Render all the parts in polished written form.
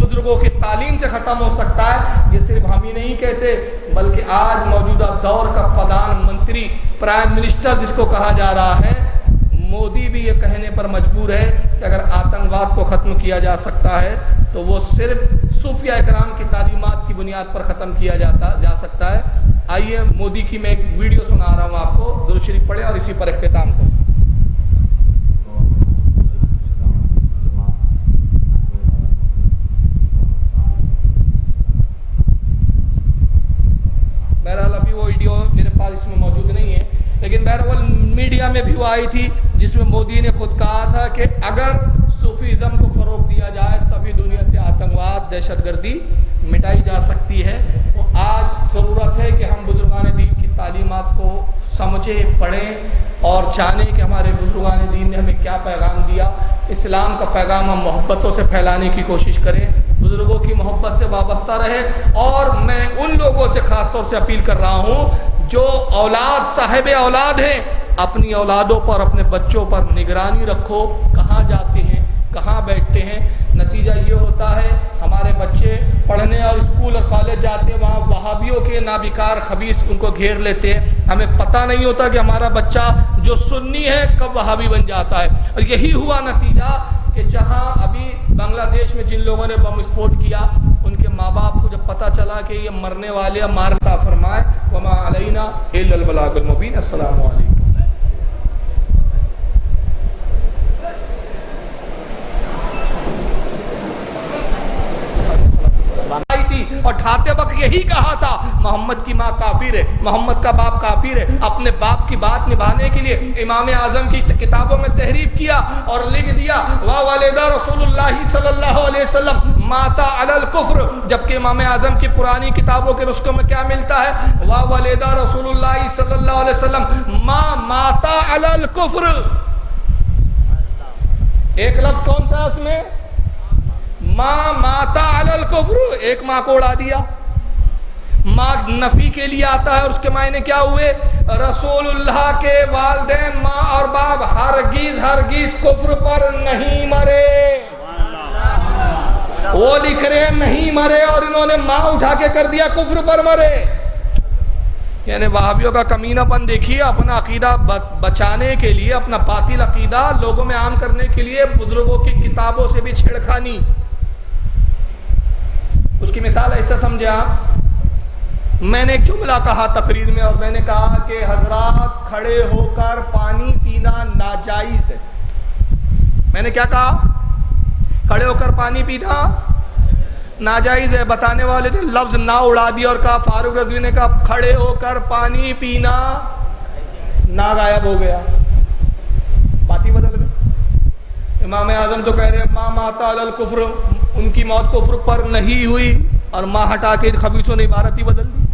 بزرگوں کی تعلیم سے ختم ہو سکتا ہے، یہ صرف ہم ہی نہیں کہتے بلکہ آج موجودہ دور کا پردھان منتری، پرائم منسٹر جس کو کہا جا رہا ہے، مودی بھی یہ کہنے پر مجبور ہے کہ اگر آتنکواد کو ختم کیا جا سکتا ہے تو وہ صرف صوفیہ اکرام کی تعلیمات کی بنیاد پر ختم کیا جا سکتا ہے۔ آئیے مودی کی میں ایک ویڈیو سنا رہا ہوں آپ کو، درود شریف پڑھیں اور اسی پر اختتام کریں۔ بہرحال ابھی وہ ویڈیو میرے پاس اس میں موجود نہیں ہے، لیکن بہرحال میڈیا میں بھی وہ آئی تھی جس میں مودی نے خود کہا تھا کہ اگر صوفیزم کو فروغ دیا جائے تبھی دنیا سے آتنکواد، دہشت گردی مٹائی جا سکتی ہے۔ تو آج ضرورت ہے کہ ہم بزرگان دین کی تعلیمات کو سمجھیں، پڑھیں اور جانیں کہ ہمارے بزرگان دین نے ہمیں کیا پیغام دیا۔ اسلام کا پیغام ہم محبتوں سے پھیلانے کی کوشش کریں، بزرگوں کی محبت سے وابستہ رہے، اور میں ان لوگوں سے خاص طور سے اپیل کر رہا ہوں جو صاحب اولاد ہیں، اپنی اولادوں پر، اپنے بچوں پر نگرانی رکھو، کہاں جاتے ہیں، کہاں بیٹھتے ہیں۔ نتیجہ یہ ہوتا ہے ہمارے بچے پڑھنے اور اسکول اور کالج جاتے ہیں، وہاں وہابیوں کے نابکار خبیث ان کو گھیر لیتے ہیں، ہمیں پتہ نہیں ہوتا کہ ہمارا بچہ جو سنی ہے کب وہابی بن جاتا ہے۔ اور یہی ہوا نتیجہ کہ جہاں ابھی بنگلہ دیش میں جن لوگوں نے بم اسفوٹ کیا، ان کے ماں باپ کو جب پتہ چلا کہ یہ مرنے والے مارتا فرمائے وما علینا الا البلاغ المبین۔ السلام علیکم۔ اور ڈھاتے وقت یہی کہا تھا محمد کی ماں کافر ہے، محمد کا باپ کافر ہے۔ اپنے باپ کی بات نبھانے کے لیے امام اعظم کی کتابوں میں تحریف کیا اور لکھ دیا والدہ رسول اللہ صلی اللہ علیہ وسلم ماتا علی الکفر، جبکہ امام اعظم کی پرانی کتابوں کے نسخوں میں کیا ملتا ہے؟ والدہ رسول اللہ صلی اللہ علیہ وسلم ماتا علی الکفر۔ ایک لفظ کون سا اس میں؟ ماں ماتا علی الکفر، ایک ماں کو اڑا دیا۔ ماں نفی کے لیے آتا ہے اور اس کے معنی کیا ہوئے؟ رسول اللہ کے والدین ماں اور باپ ہرگز ہرگز کفر پر نہیں مرے۔ وہ لکھ رہے ہیں نہیں مرے اور انہوں نے ماں اٹھا کے کر دیا کفر پر مرے۔ یعنی وہابیوں کا کمینہ پن دیکھیے، اپنا عقیدہ بچانے کے لیے، اپنا باطل عقیدہ لوگوں میں عام کرنے کے لیے بزرگوں کی کتابوں سے بھی چھیڑخانی۔ اس کی مثال ایسا سمجھے آپ، میں نے ایک جملہ کہا تقریر میں، اور میں نے کہا کہ حضرات کھڑے ہو کر پانی پینا ناجائز ہے۔ میں نے کیا کہا؟ کھڑے ہو کر پانی پینا ناجائز ہے۔ بتانے والے نے لفظ نہ اڑا دیا اور کہا، فاروق رضوی نے کہا کھڑے ہو کر پانی پینا نہ غائب ہو گیا، بات ہی بدل گئی۔ امام اعظم تو کہہ رہے ہیں ماں ماتا علی الکفر، ان کی موت کفر پر نہیں ہوئی، اور ماں ہٹا کے خبیثوں نے عبارت ہی بدل دی،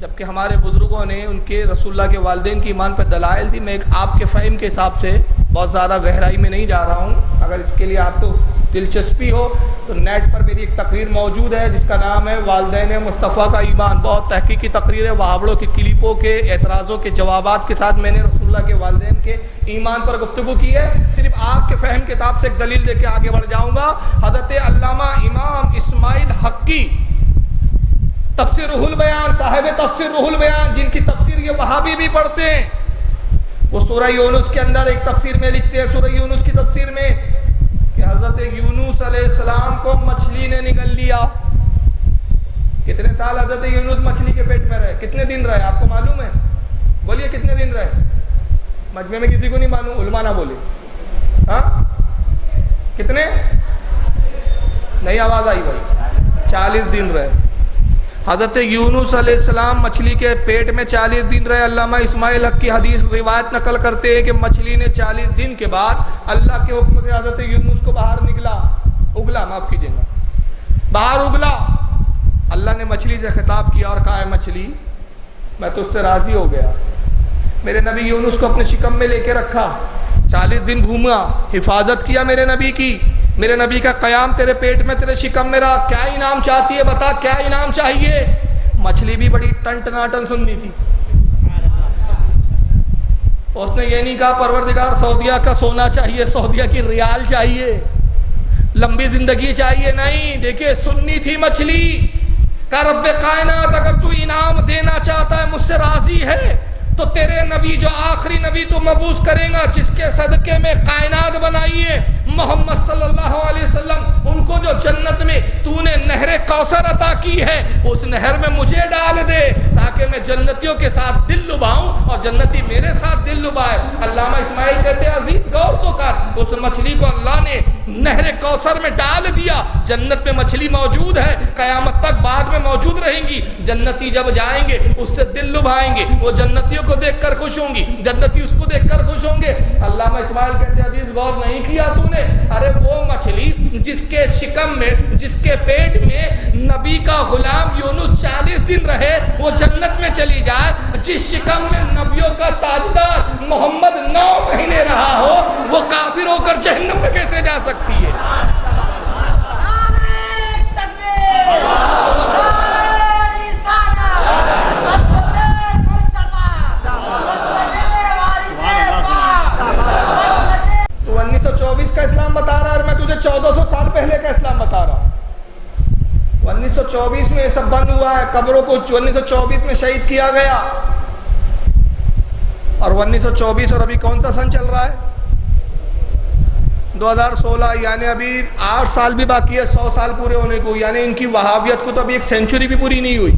جبکہ ہمارے بزرگوں نے ان کے رسول اللہ کے والدین کی ایمان پر دلائل دی۔ میں ایک آپ کے فہم کے حساب سے بہت زیادہ گہرائی میں نہیں جا رہا ہوں، اگر اس کے لیے آپ کو دلچسپی ہو تو نیٹ پر میری ایک تقریر موجود ہے جس کا نام ہے والدین مصطفیٰ کا ایمان، بہت تحقیقی تقریر ہے، وہابڑوں کی کلپوں کے اعتراضوں کے جوابات کے ساتھ میں نے رسول اللہ کے والدین کے ایمان پر گفتگو کی ہے۔ صرف آپ کے فہم کتاب سے ایک دلیل دے کے آگے بڑھ جاؤں گا۔ حضرت علامہ امام اسماعیل حقی تفسیر روح البیان، صاحب تفسیر روح البیان، جن کی تفسیر یہ وہابی بھی پڑھتے ہیں، وہ سورہ یونس کے اندر ایک تفسیر میں لکھتے ہیں، سورہ یونس کی تفسیر میں، کہ حضرت یونس علیہ السلام کو مچھلی نے نگل لیا۔ کتنے سال حضرت یونس مچھلی کے پیٹ میں رہے؟ کتنے دن رہے آپ کو معلوم ہے؟ بولیے کتنے دن رہے؟ مجمع میں کسی کو نہیں معلوم، علماء نہ بولے۔ ہاں کتنے؟ نہیں آواز آئی بھائی؟ 40 دن رہے حضرت یونس علیہ السلام مچھلی کے پیٹ میں 40 دن رہے۔ علامہ اسماعیل حق کی حدیث روایت نقل کرتے ہیں کہ مچھلی نے 40 دن کے بعد اللہ کے حکم سے حضرت یونس کو باہر اگلا، معاف کیجیے گا، باہر اگلا۔ اللہ نے مچھلی سے خطاب کیا اور کہا ہے مچھلی میں تجھ سے راضی ہو گیا۔ میرے نبی یونس کو اپنے شکم میں لے کے رکھا، 40 دن گھوما، حفاظت کیا میرے نبی کی، میرے نبی کا قیام تیرے پیٹ میں تیرے شکم میں رہا۔ کیا انعام چاہتی ہے بتا، کیا انعام چاہیے؟ مچھلی بھی بڑی ٹن ٹناٹن سننی تھی، اس نے یہ نہیں کہا پروردگار سعودیہ کا سونا چاہیے، سعودیہ کی ریال چاہیے، لمبی زندگی چاہیے نہیں. دیکھیے سنی تھی مچھلی کہ رب کائنات اگر تو انعام دینا چاہتا ہے، مجھ سے راضی ہے، تو تیرے نبی جو آخری نبی تو مبعوث کریں گا، جس کے صدقے میں کائنات بنائی ہے محمد صلی اللہ علیہ وسلم، ان کو جو جنت میں تو نے نہر کوثر عطا کی ہے، اس نہر میں مجھے ڈال دے تاکہ میں جنتیوں کے ساتھ دل لباؤں اور جنتی میرے ساتھ دل لبائے. علامہ اسماعیل کہتے ہیں عزیز غور تو کر، اس مچھلی کو اللہ نے نہر کوثر میں ڈال دیا. جنت میں مچھلی موجود ہے، قیامت تک بعد میں موجود رہیں گی. جنتی جب جائیں گے اس سے دل لبھائیں گے، وہ جنتیوں کو دیکھ کر خوش ہوں گی، جنتی اس کو دیکھ کر خوش ہوں گے. علامہ اسماعیل کہتے ہیں عزیز غور نہیں کیا تو نے؟ ارے وہ مچھلی جس کے شکم میں، جس کے پیٹ میں نبی کا غلام یونس 40 دن رہے، وہ جنت میں چلی جائے. جس شکم میں نبیوں کا تاجدار محمد 9 مہینے رہا ہو، وہ کافر ہو کر جہنم میں کیسے جا سکتی ہے؟ تو 1924 کا اسلام بتا رہا ہے اور میں تجھے 1400 سال پہلے کا اسلام بتا رہا ہوں. 1924 میں یہ سب بند ہوا ہے، قبروں کو 1924 میں شہید کیا گیا. اور 1924 اور ابھی کون سا سن چل رہا ہے؟ 2016. یعنی ابھی 8 سال بھی باقی ہے 100 سال پورے ہونے کو. یعنی ان کی وہابیت کو تو ابھی 1 سینچری بھی پوری نہیں ہوئی.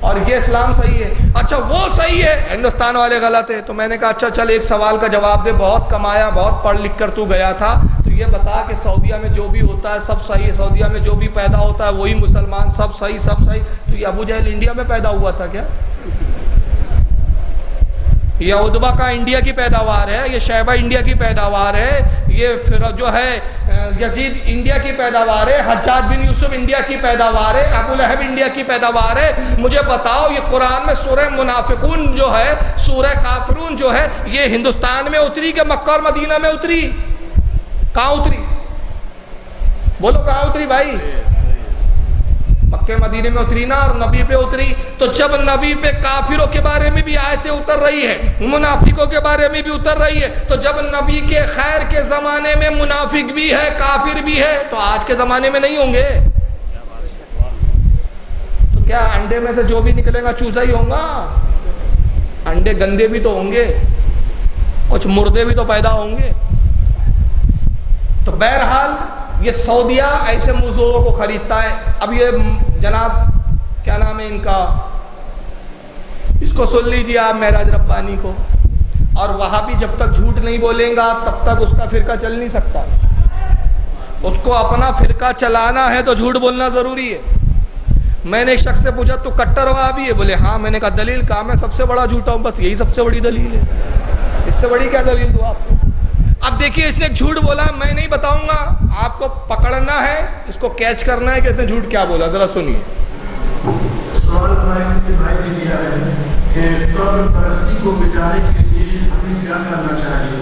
اور یہ اسلام صحیح ہے. اچھا وہ صحیح ہے، ہندوستان والے غلط ہے. تو میں نے کہا اچھا چل ایک سوال کا جواب دے. بہت کمایا، بہت پڑھ لکھ کر تو گیا تھا، تو یہ بتا کہ سعودیہ میں جو بھی ہوتا ہے سب صحیح ہے، سعودیہ میں جو بھی پیدا ہوتا ہے وہی مسلمان، سب صحیح سب صحیح. تو یہ ابو جہل انڈیا میں پیدا ہوا تھا کیا؟ یہ عتبہ کا انڈیا کی پیداوار ہے، یہ شیبہ انڈیا کی پیداوار ہے، یہ پھر جو ہے یزید انڈیا کی پیداوار ہے، حجاج بن یوسف انڈیا کی پیداوار ہے، ابو لہب انڈیا کی پیداوار ہے. مجھے بتاؤ یہ قرآن میں سورہ منافقون جو ہے، سورہ کافرون جو ہے، یہ ہندوستان میں اتری کہ مکہ اور مدینہ میں اتری؟ کہاں اتری؟ بولو کہاں اتری بھائی؟ مکہ مدینے میں اتری نا، اور نبی پہ اتری. تو جب نبی پہ کافروں کے بارے میں بھی آیتیں اتر رہی ہے، منافقوں کے بارے میں بھی اتر رہی ہے، تو جب نبی کے خیر کے زمانے میں منافق بھی ہے، کافر بھی ہے، تو آج کے زمانے میں نہیں ہوں گے؟ تو کیا انڈے میں سے جو بھی نکلے گا چوزا ہی ہوگا؟ انڈے گندے بھی تو ہوں گے، کچھ مردے بھی تو پیدا ہوں گے. تو بہرحال یہ سعودیہ ایسے مزدوروں کو خریدتا ہے. اب یہ جناب کیا نام ہے ان کا، اس کو سن لیجیے آپ، معراج ربانی کو. اور وہاں بھی جب تک جھوٹ نہیں بولیں گا تب تک اس کا فرقہ چل نہیں سکتا. اس کو اپنا فرقہ چلانا ہے تو جھوٹ بولنا ضروری ہے. میں نے ایک شخص سے پوچھا تو کٹر وہابی ہے؟ بولے ہاں. میں نے کہا دلیل کہا؟ میں سب سے بڑا جھوٹا ہوں، بس یہی سب سے بڑی دلیل ہے. اس سے بڑی کیا دلیل دوں آپ کو؟ اب دیکھیے اس نے ایک جھوٹ بولا، میں نہیں بتاؤں گا، آپ کو پکڑنا ہے، اس کو کیچ کرنا ہے کہ اس نے جھوٹ کیا بولا. ذرا سنیے. سوال ہمارے کسی بھائی نے کیا ہے کہ قبر پرستی کو مٹانے کے لیے ہمیں کیا کرنا چاہیے،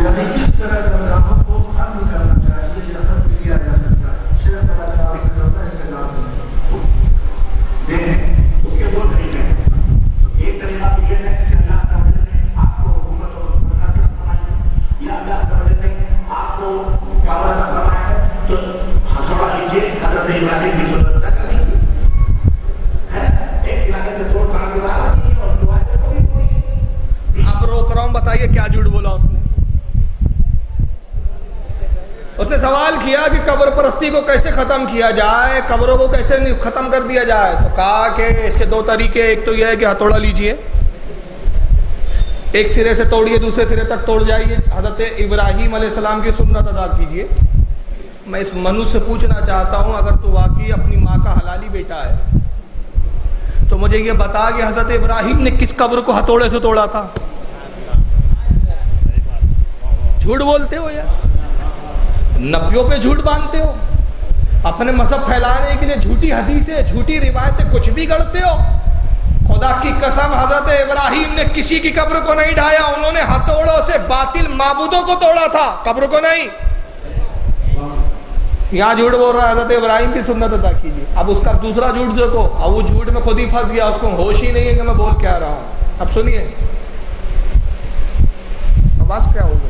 یعنی کس طرح درگاہوں کو ختم کرنا چاہیے یا ختم کیا جا سکتا ہے؟ شیخ بڑا صاحب نے کہا اس کے نام دیکھیں اس کے دو طریقے ہیں. ایک طریقہ تو یہ ہے کہ اللہ تعالیٰ نے آپ کو حکومت اور سلطنت کا فرمایا، یا اللہ تعالیٰ نے آپ کو کعبہ کا فرمایا ہے تو ہنسوڑا کیجیے، حضرت ابراہیم کی سنت کا کر دیجیے. اب روک رہا ہوں، بتائیے کیا جھوٹ بولا اس نے؟ اس نے سوال کیا کہ قبر پرستی کو کیسے ختم کیا جائے، قبروں کو کیسے ختم کر دیا جائے. تو کہا کہ اس کے دو طریقے، ایک تو یہ ہے کہ ہتھوڑا لیجئے، ایک سرے سے توڑیے دوسرے سرے تک توڑ جائیے، حضرت ابراہیم علیہ السلام کی سنت ادا کیجئے. میں اس منو سے پوچھنا چاہتا ہوں اگر تو واقعی اپنی ماں کا حلالی بیٹا ہے تو مجھے یہ بتا کہ حضرت ابراہیم نے کس قبر کو ہتھوڑے سے توڑا تھا؟ جھوٹ بولتے ہو یار، نبیوں پہ جھوٹ باندھتے ہو، اپنے مذہب پھیلانے کے لیے جھوٹی حدیثیں، جھوٹی روایتیں کچھ بھی گڑھتے ہو. خدا کی قسم حضرت ابراہیم نے کسی کی قبر کو نہیں ڈھایا، انہوں نے ہتھوڑوں سے باطل معبودوں کو توڑا تھا، قبر کو نہیں. یہاں جھوٹ بول رہا ہے حضرت ابراہیم کی سنت ادا کیجیے. اب اس کا دوسرا جھوٹ دیکھو، اب وہ جھوٹ میں خود ہی پھنس گیا، اس کو ہوش ہی نہیں ہے کہ میں بول کیا رہا ہوں. اب سنیے آواز کیا ہوگا،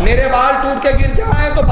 میرے بال ٹوٹ کے گر جائیں تو